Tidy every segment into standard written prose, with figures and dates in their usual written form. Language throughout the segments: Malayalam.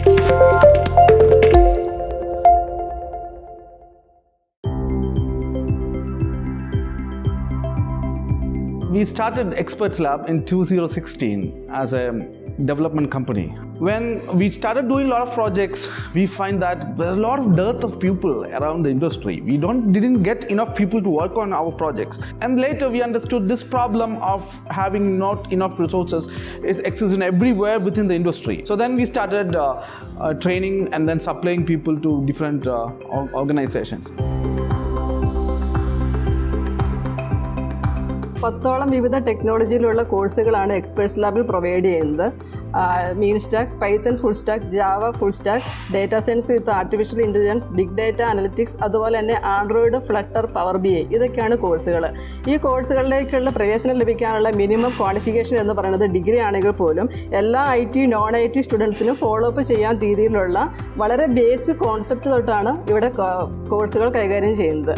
We started Expertzlab in 2016 as a development company. When we started doing a lot of projects, we find that there's a lot of dearth of people around the industry. We didn't get enough people to work on our projects. And later we understood this problem of having not enough resources is existing everywhere within the industry. So then we started training and then supplying people to different organizations. 10ഓളം വിവിധ ടെക്നോളജിയിലുള്ള കോഴ്സുകളാണ് എക്സ്പെർട്സ് പ്രൊവൈഡ് ചെയ്യുന്നത്. MERN Stack, Python full stack, Java full stack, data science with artificial intelligence, big data analytics, അതുപോലെ തന്നെ ആൻഡ്രോയിഡ്, ഫ്ലട്ടർ, പവർ BI ഇതൊക്കെയാണ് കോഴ്സുകൾ. ഈ കോഴ്സുകളിലേക്കുള്ള പ്രവേശനം ലഭിക്കാനുള്ള മിനിമം ക്വാളിഫിക്കേഷൻ എന്ന് പറയുന്നത് ഡിഗ്രി ആണെങ്കിൽ പോലും എല്ലാ IT, നോൺ IT സ്റ്റുഡൻസിനും ഫോളോ അപ്പ് ചെയ്യാൻ രീതിയിലുള്ള വളരെ ബേസിക് കോൺസെപ്റ്റ് തൊട്ടാണ് ഇവിടെ കോഴ്സുകൾ കൈകാര്യം ചെയ്യുന്നത്.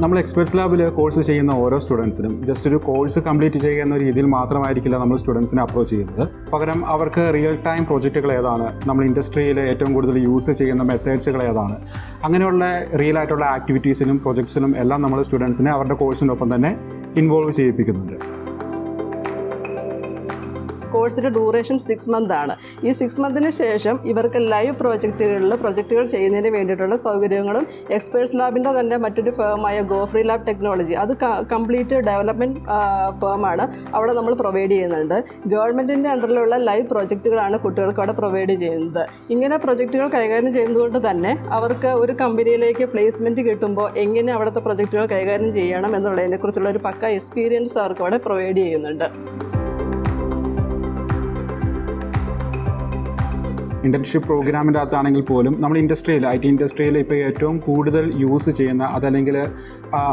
നമ്മൾ എക്സ്പെർട്സ്ലാബിൽ കോഴ്സ് ചെയ്യുന്ന ഓരോ സ്റ്റുഡൻസിനും ജസ്റ്റ് ഒരു കോഴ്സ് കംപ്ലീറ്റ് ചെയ്യുക എന്ന രീതിയിൽ മാത്രമായിരിക്കില്ല നമ്മൾ സ്റ്റുഡൻസിനെ അപ്രോച്ച് ചെയ്യുന്നത്. പകരം അവർക്ക് റിയൽ ടൈം പ്രോജക്റ്റുകൾ ഏതാണ്, നമ്മൾ ഇൻഡസ്ട്രിയിൽ ഏറ്റവും കൂടുതൽ യൂസ് ചെയ്യുന്ന മെത്തേഡ്സുകൾ ഏതാണ്, അങ്ങനെയുള്ള റിയൽ ആയിട്ടുള്ള ആക്ടിവിറ്റീസിനും പ്രൊജക്ട്സിനും എല്ലാം നമ്മൾ സ്റ്റുഡൻസിനെ അവരുടെ കോഴ്സിനൊപ്പം തന്നെ ഇൻവോൾവ് ചെയ്യിപ്പിക്കുന്നുണ്ട്. കോഴ്സിൻ്റെ ഡ്യൂറേഷൻ 6 months ആണ്. ഈ 6 monthsന് ശേഷം ഇവർക്ക് ലൈവ് പ്രൊജക്റ്റുകൾ ചെയ്യുന്നതിന് വേണ്ടിയിട്ടുള്ള സൗകര്യങ്ങളും എക്സ്പെർട്സ്ലാബിൻ്റെ തന്നെ മറ്റൊരു ഫേമായ ഗോഫ്രീ ലാബ് ടെക്നോളജി, അത് കംപ്ലീറ്റ് ഡെവലപ്മെൻറ്റ് ഫേമാണ്, അവിടെ നമ്മൾ പ്രൊവൈഡ് ചെയ്യുന്നുണ്ട്. ഗവൺമെൻറ്റിൻ്റെ അണ്ടറിലുള്ള ലൈവ് പ്രൊജക്റ്റുകളാണ് കുട്ടികൾക്ക് അവിടെ പ്രൊവൈഡ് ചെയ്യുന്നത്. ഇങ്ങനെ പ്രൊജക്റ്റുകൾ കൈകാര്യം ചെയ്യുന്നതുകൊണ്ട് തന്നെ അവർക്ക് ഒരു കമ്പനിയിലേക്ക് പ്ലേസ്മെൻറ്റ് കിട്ടുമ്പോൾ എങ്ങനെ അവിടുത്തെ പ്രൊജക്റ്റുകൾ കൈകാര്യം ചെയ്യണം എന്നുള്ളതിനെക്കുറിച്ചുള്ള ഒരു പക്ക എക്സ്പീരിയൻസ് അവർക്ക് അവിടെ പ്രൊവൈഡ് ചെയ്യുന്നുണ്ട്. ഇന്റേൺഷിപ്പ് പ്രോഗ്രാമിൻ്റെ അകത്താണെങ്കിൽ പോലും നമ്മൾ IT ഇൻഡസ്ട്രിയിൽ ഇപ്പോൾ ഏറ്റവും കൂടുതൽ യൂസ് ചെയ്യുന്ന അതല്ലെങ്കിൽ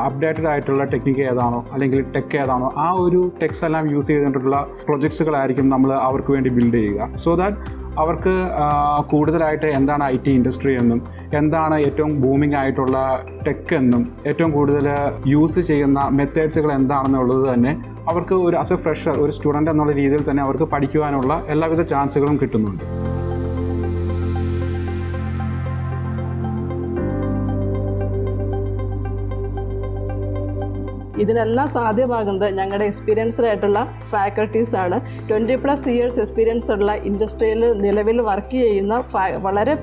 അപ്ഡേറ്റഡ് ആയിട്ടുള്ള ടെക്നിക്ക് ഏതാണോ അല്ലെങ്കിൽ ടെക് ഏതാണോ ആ ഒരു ടെക്സ് എല്ലാം യൂസ് ചെയ്തിട്ടുള്ള പ്രൊജക്ട്സുകളായിരിക്കും നമ്മൾ അവർക്ക് വേണ്ടി ബിൽഡ് ചെയ്യുക. സോ ദാറ്റ് അവർക്ക് കൂടുതലായിട്ട് എന്താണ് IT ഇൻഡസ്ട്രി എന്നും എന്താണ് ഏറ്റവും ബൂമിംഗ് ആയിട്ടുള്ള ടെക് എന്നും ഏറ്റവും കൂടുതൽ യൂസ് ചെയ്യുന്ന മെത്തേഡ്സുകൾ എന്താണെന്നുള്ളത് തന്നെ അവർക്ക് ഒരു ആസ് എ ഫ്രഷർ ഒരു സ്റ്റുഡൻ്റ് എന്നുള്ള രീതിയിൽ തന്നെ അവർക്ക് പഠിക്കുവാനുള്ള എല്ലാവിധ ചാൻസുകളും കിട്ടുന്നുണ്ട്. ഇതിനെല്ലാം സാധ്യമാകുന്നത് ഞങ്ങളുടെ എക്സ്പീരിയൻസ്ഡ് ആയിട്ടുള്ള ഫാക്കൽറ്റീസാണ്. 20+ years എക്സ്പീരിയൻസ് ഉള്ള ഇൻഡസ്ട്രിയിൽ നിലവിൽ വർക്ക് ചെയ്യുന്ന വളരെ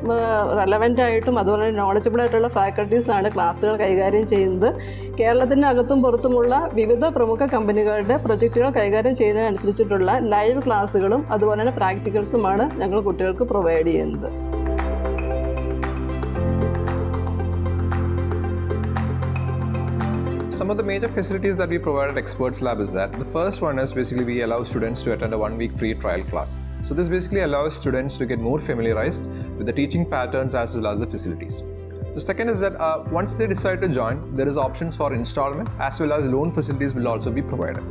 റെലവൻ്റ് ആയിട്ടും അതുപോലെ നോളജബിൾ ആയിട്ടുള്ള ഫാക്കൽറ്റീസാണ് ക്ലാസ്സുകൾ കൈകാര്യം ചെയ്യുന്നത്. കേരളത്തിനകത്തും പുറത്തുമുള്ള വിവിധ പ്രമുഖ കമ്പനികളുടെ പ്രൊജക്റ്റുകൾ കൈകാര്യം ചെയ്യുന്നതിനനുസരിച്ചിട്ടുള്ള ലൈവ് ക്ലാസ്സുകളും അതുപോലെ തന്നെ പ്രാക്ടിക്കൽസുമാണ് ഞങ്ങൾ കുട്ടികൾക്ക് പ്രൊവൈഡ് ചെയ്യുന്നത്. Some of the major facilities that we provide at Expertzlab is that the first one is basically we allow students to attend a 1-week free trial class. So this basically allows students to get more familiarized with the teaching patterns as well as the facilities. The second is that once they decide to join, there is options for installment as well as loan facilities will also be provided.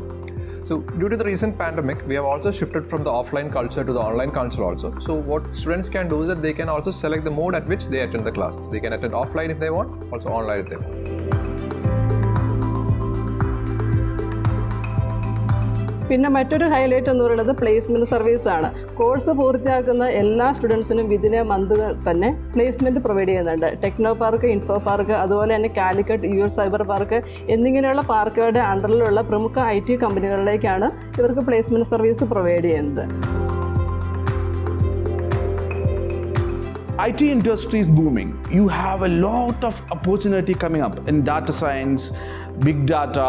So due to the recent pandemic, we have also shifted from the offline culture to the online culture also. So what students can do is that they can also select the mode at which they attend the classes. They can attend offline if they want, also online if they want. പിന്നെ മറ്റൊരു ഹൈലൈറ്റ് എന്ന് പറയുന്നത് പ്ലേസ്മെൻറ്റ് സർവീസാണ്. കോഴ്സ് പൂർത്തിയാക്കുന്ന എല്ലാ സ്റ്റുഡൻസിനും വിതിൻ എ മന്ത് തന്നെ പ്ലേസ്മെൻറ്റ് പ്രൊവൈഡ് ചെയ്യുന്നുണ്ട്. ടെക്നോപാർക്ക്, ഇൻഫോപാർക്ക്, അതുപോലെ തന്നെ കാലിക്കറ്റ് US സൈബർ പാർക്ക് എന്നിങ്ങനെയുള്ള പാർക്കുകളുടെ അണ്ടറിലുള്ള പ്രമുഖ IT കമ്പനികളിലേക്കാണ് ഇവർക്ക് പ്ലേസ്മെൻറ്റ് സർവീസ് പ്രൊവൈഡ് ചെയ്യുന്നത്. IT industry is booming. You have a lot of opportunity coming up in data science, big data,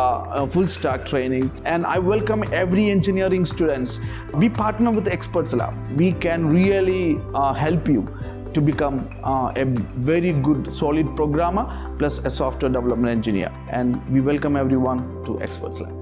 full stack training, and I welcome every engineering students. We partner with Expertzlab. We can really help you to become a very good solid programmer plus a software development engineer, and we welcome everyone to Expertzlab.